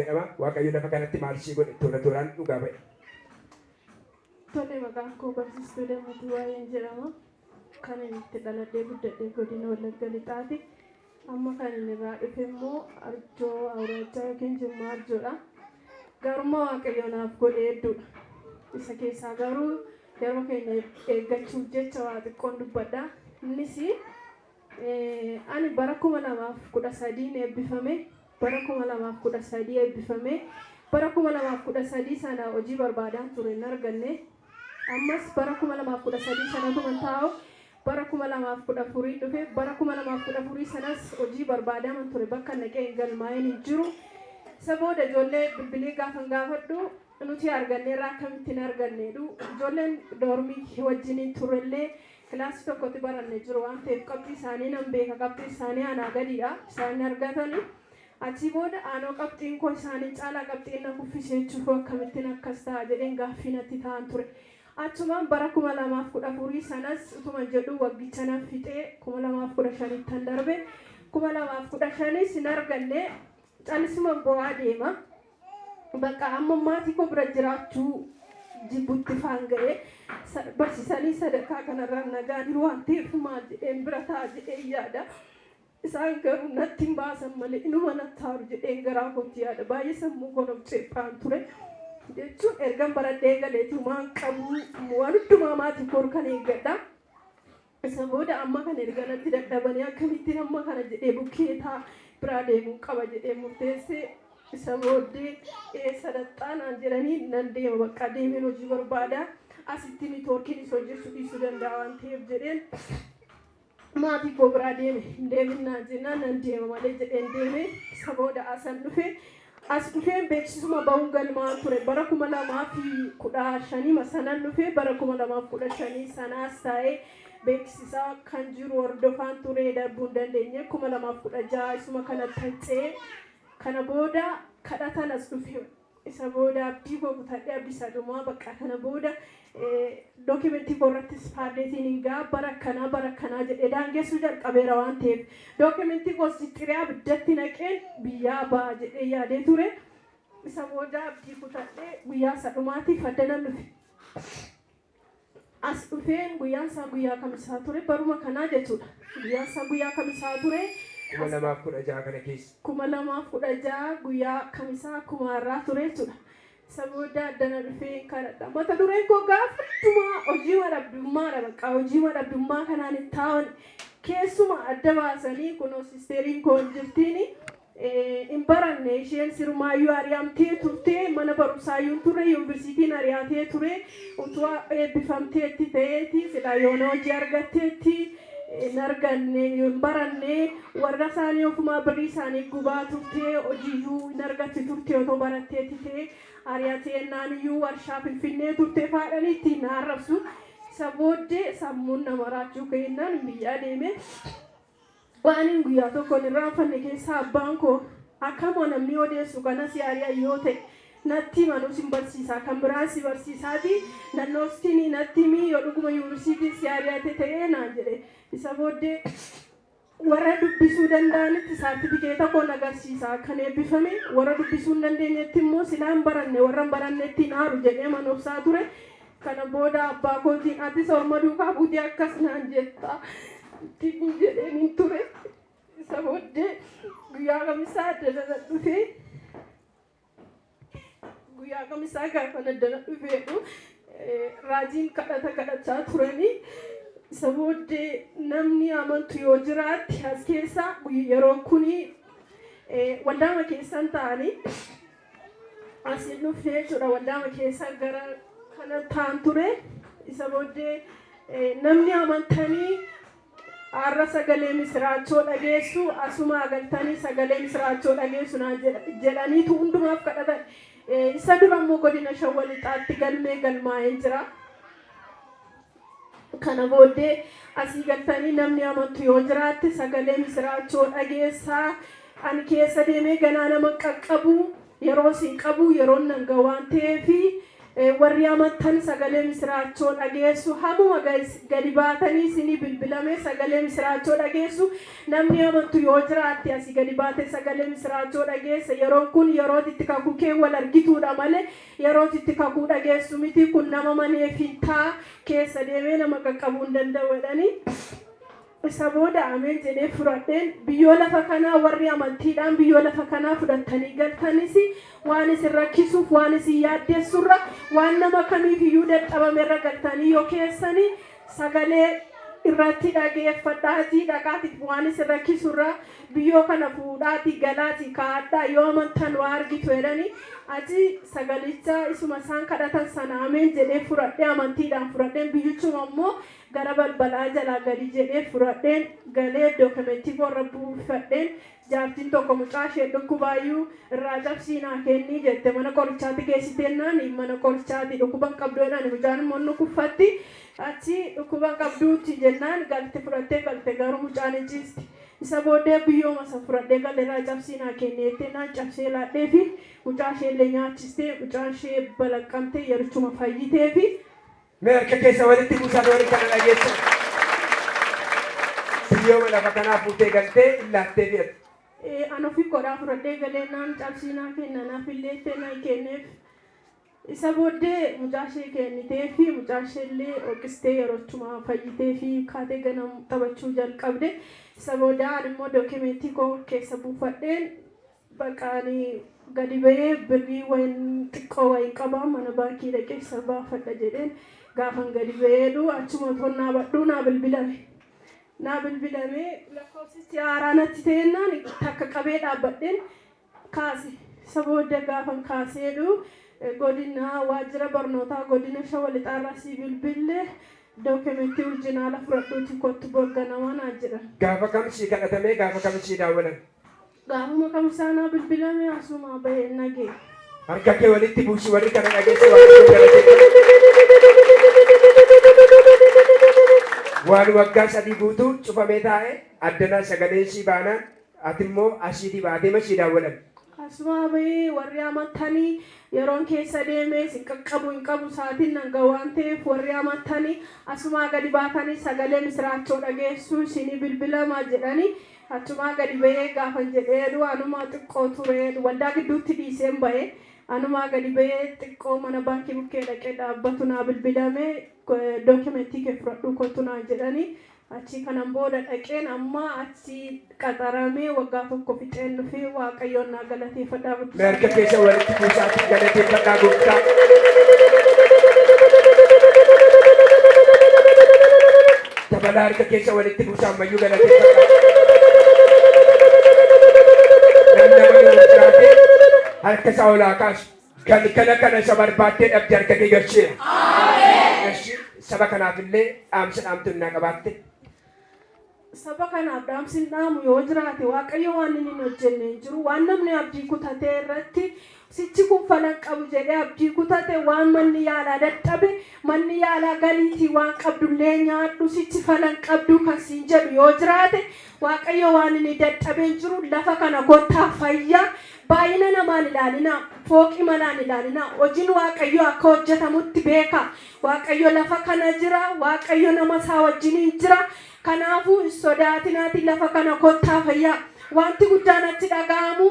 jedhama waaqayyo lafa kanatti maal ishee godhe tola tolaan dhugaa ba'e. Tole maqaan koo barsiistuu Dammatii Waa'een jedhama. Kan inni itti dhaladhee guddadhee godina Wallagga Lixaati. Amma kan inni irraa dhufe immoo Arjoo Awuraajaa yookiin Jimmaa Arjoodha. Garuma waaqayyo naaf godhe hedduudha. Isa keessaa garuu yeroo keenya eeggachuuf jecha waa xiqqoon dubbadha. Innis ani bara 2013 eebbifame. Bara 2013 eebbifame. Bara 2013 sana hojii barbaadaan ture hin arganne. Ammas bara 2013 sanatu man taa'u bara 2014 dhufe bara 2014 sanas hojii barbaadaman ture bakka naqee galmaa'een hin jiru. Sabooda ijoollee bilbilii gaafan gaafadhu nuti arganneerraa akkamittiin arganneedhu. Ijoolleen doormii wajjiniin turellee kilaasii tokkotti baranne jiru waan ta'eef qabxii isaanii nan beeka. Qabxii isaanii anaa gadiidha isaan argatani. Achi booda aanoo qabxiin koo isaanii caalaa qabxiin na kuffisee jiru akkamittiin akkas ta'a jedheen gaaffii natti ta'an ture. Achumaan bara 2014 sanas utuma jedhu waggicha nan fixee 2015 tan darbe 2015 sin arganne callisuma bo'aa deema. Bakka amma maatii koo bira jiraachuu jibbutti faan ga'ee barsiisanii sadarkaa kanarraan nagaan waan ta'eef maal jedheen bira ta'a jedhee yaada. Isaan garuu natti hin baasan malee inuma nattaaru jedheen garaa kootti yaada. Baay'ee sammuu koo of ceephaan ture. Jechuun ergan baradhee galeetu waan qabu waan hundumaa maatii koo kan eeggadha. Isa booda amma kan erganatti dadhabanii akkamittiin amma kana jedhee bukkeetaa biraa deemuu qaba jedhee murteessee isa booddee sadaxaanaan jedhanii nan deema bakka deemeen hojii barbaada. Asitti niitoorkiinis hojjechuu dhiisuu danda'a waan ta'eef jedheen maatii koo biraa deeme hin deeminaa jennaan nan deema malee jedheen deeme. Isa booda asan dhufe. As dhufeen beeksisuma bahuun galmaan ture bara 2015 sanan dhufe bara 2015 sanaas taa'ee beeksisaa kan jiru hordofaan ture darbuu hin dandeenye 2016 isuma kana taccee kana booda kadhatan as dhufe. Isa booda abdii koo kutadhee abdiisaa dhumaa bakka kana booda dookimentii koo irrattis paardeetiin hin gaa bara kanaa jedhee daangeessuu jalqabeera waan ta'eef dookimentii koo sixxiree abiddatti naqeen biyyaa ba'a jedhee yaadee ture. Isa booda abdii kutadhee guyyaa sadhumaatiif addanan dhufe. As dhufeen guyyaan isaa guyyaa kamisaa ture baruma kanaa jechuudha. Guyyaan isaa guyyaa kamisaa ture. 2016 kana keessa. 2016 guyyaa kamisaa kumaarraa ture jechuudha. Isa booda addana dhufee kadhadha. Mata dureen koo gaafadhumaa hojii madhabdummaadha bakka hojii madhabdummaa kanaan hin taa'an keessuma adda baasanii kunoo sisteeriin koo hin jirtiin hin baranne isheen sirmaayyuu ari'amtee turte mana barumsaayyuu turre yuunivarsiitiin ari'atee ture utuu eebbifamteetti ta'eeti silaa yoona hojii argatteetti. Narganne hin baranne warra isaanii ofumaa birrii isaanii gubaa turte hojiiyyuu hin argatti turte otoo baratteetti ta'e ari'atee naaniyyuu warshaa finfinnee turte faadhanii ittiin na arrabsu. Isa booddee sammuun nama raachuu ka'ennaan biyyaa deeme. Waan hin guyyaa tokko hin irraanfanne keessaa abbaan koo akkama namni odeessu kanas yaari'a yoo ta'e natti manus hin barsiisaa kan biraan si barsiisaati nannoostiin natti himii yoo dhuguma yuunivarsiitiin si ari'ate ta'ee naan jedhe. Isa booddee warra dubbisuu danda'anitti saartifikeeta koo agarsiisa kan eebbifame warra dubbisuu hin dandeenyetti immoo silaan baranne warra hin barannetti naaru jedhee manobsaa ture. Kana booda abbaa kootiin atis orma duukaa buutee akkas naan jettaa ittiin jedheen hin ture. Isa booddee guyyaa kamisaa addana dhufee guyyaa kamisaa gaafa addana dhufeedhu raajiin kadhachaa turanii. Isa booddee namni amantu yoo jiraatti as keessa yeroo kuni waldaama keessan ta'anii asiin dhufee jechuudha waldaama keessan gara kana ta'an ture. Isa booddee namni amantanii har'a sagalee misiraachoo dhageessu asuma agaltanii sagalee misiraachoo dhageessu naan jedhaniitu hundumaaf kadhatan. Isa dura immoo godina Shawwaa Lixaatti galmaa'een jira. Kana booddee asii galtanii namni amantu yoo jiraatte sagalee misiraachoo dhageessaa ani keessa deemee ganaa nama qaqqabu yeroo siin qabu yeroo nan ga waan ta'eef warri amantan sagalee misiraachoo dhageessu hamuma gadi baatanii isinii bilbilame sagalee misiraachoo dhageessu namni amantu yoo jiraatti asii gadi baate sagalee misiraachoo dhageessa yeroon kun yeroo itti kakuu kee wal argituudha malee yeroo itti kakuu dhageessu miti kun nama manee fintaa keessa deemee nama qaqqabuu hin danda'u jedhanii isa booda ameen jedhee fudhadheen biyyoo lafa kanaa warri amantiidhaan biyyoo lafa kanaa fudhattanii galtanis waan isin rakkisuuf waan isin yaaddeessurra waan nama kamiif iyyuu dadhabamerra galtanii yoo keessanii sagalee irratti dhageeffadhaatii dhaqaatiif waan isin rakkisurra biyyoo kana fuudhaatii galaatii kaadhaa yoo amantan waa argitu jedhanii achi sagalicha isuma isaan kadhatan sana ameen jedhee fudhadhee amantiidhaan fudhadheen biyyichuma ammoo gara balbalaa jalaa gadi jedhee fudhadheen galee dookumentii warra buufadheen jaartiin tokko mucaa ishee dhukkubaayyuu irraa cabsiinaa kennii jette mana qorichaatti geessiteennaan mana qorichaatti dhukkuban qabdoodhaan mucaan immoo nu kuffatti achi dhukkuban qabduutti jennaan galte fudhattee galte garuu mucaan ijjiisti isa booddee biyyooma isa fudhadhee galirraa cabsiinaa kenneetteenaan cabsee laadhee fi mucaa ishee illee nyaachistee mucaan ishee balaqqamtee yerichuma fayyitee fi Mereka keessa walitti buusan waliin kana dhageessa. Biyyooma lafa kanaa fuutee galtee illaattee fe'ate. Ani ofii godhaa fudhadhee galee naan cabsiinaa kennanaaf illee teenaa kenneef. Isa booddee mucaa ishee kennitee fi mucaa ishee illee oqistee yeroochuma fayyitee fi kaatee ganam taphachuu jalqabde. Isa booda ani immoo dookumentii koo keessa buufadheen baqaanii gadi bahee birrii wayin xiqqoo wayin qabaa mana baankii dhaqee isa baafadha jedheen gaafan gadi baheedhu achuma tonnaa badhuu naa bilbilame lakkoofsichi haaraa natti ta'ennaan takka qabee dhaabbadheen kaase isa booda gaafan kaaseedhu godina waajjira barnootaa godina Shawaa Lixaarraa si bilbille dookumentii orjinaala fudhadhuuti kottu borganamaa naa jedhan. Gaafa kam sii kadhatamee gaafa kam sii daawwatan? Gaafuma kam isaanaa bilbilame asuma bahee nagee. Harka kee walitti buusi warri kana dhageessu waaqayyo galateeffatu. Waan waggaa sadii guutuu cufamee taa'e addanaa sagaleen sii baanaan ati immoo asiitii baatee masii daawwatan. Asuma bahee warri amantanii yeroon keessa deemee si qaqqabu hin qabu sa'aatiin nanga waan ta'eef warri amantanii asuma gadi baatanii sagalee misiraachoo dhageessu isinii bilbilamaa jedhanii achuma gadi bahee gaafan jedheedhu anuma xiqqoo ture waldaa gidduutti dhiiseen bahee anuma gadi bahee xiqqoo mana baankii bukkee dhaqee dhaabbatu naa bilbilame dookumentii kee fudhadhuu kottu naa jedhanii achi kanan booda dhaqeen amma achi qaxaramee waggaa tokko fixeen dhufee waaqayyoon naa galateeffadhaa bulchu. Mereka keessa walitti buusaatti galateeffadhaa gooftaa. Dabalaa harka keessa walitti buusaa ammayyuu galateeffadhaa. Harka isaa olaa kaasu kana isa barbaaddee dhabde harka kee galcheera. Saba kanaaf illee dhaamsa dhaamtu innaa qabaatte. Saba kanaaf dhaamsi dhaamu yoo jiraate waaqayyo waan inni hin hojjenne hin jiru waan namni abdii kutatee irratti sichi kun falan qabu jedhee abdii kutate waan manni yaalaa dadhabe manni yaalaa galiitii waan qabdullee nyaadhu sichi falan qabdu kan siin jedhu yoo jiraate waaqayyo waan inni dadhabe hin jiru lafa kana kottaa fayyaa baay'ina namaan ilaalina fooqii manaan ilaalina hojiin waaqayyo akka hojjetamutti beeka waaqayyo lafa kana jira waaqayyo nama isaa wajjiniin jira kanaafu sodaatinaati lafa kana kottaa fayyaa wanti guddaan natti dhaga'amu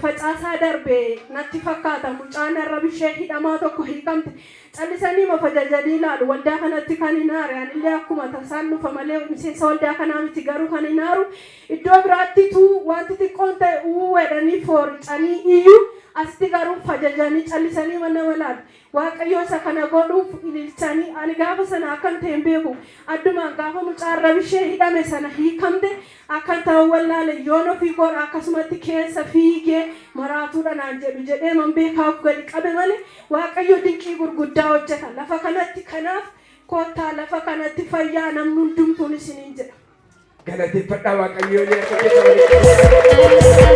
facaasaa darbe natti fakkaata mucaan arrabishee hidhamaa tokko hiikamte callisanii mafajajanii ilaalu waldaa kanatti kan hinaare anillee akkuma tasaan dhufa malee miseensa waldaa kanaa miti garuu kan hinaaru iddoo biraattitu wanti xiqqoon ta'e uwwedhanii fooricanii iyyuu asitti garuu fajajanii callisanii mana malaalu waaqayyo isa kana godhuuf ililchanii ani gaafa sana akkan ta'e beeku addumaan gaafa mucaa arrabishee hidhame sana hiikamte akkan ta'u wallaale yoon ofii godha akkasumatti keessa fiigee maraatuudhaan jedhu jedhee man beekaaf gadi qabe malee waaqayyo dinqii gurguddaa hojjeta lafa kanatti kanaaf kottaa lafa kanatti fayyaa namni hundumtuun isiniin jedha. Galateeffadhaa waaqayyo akka keessa walitti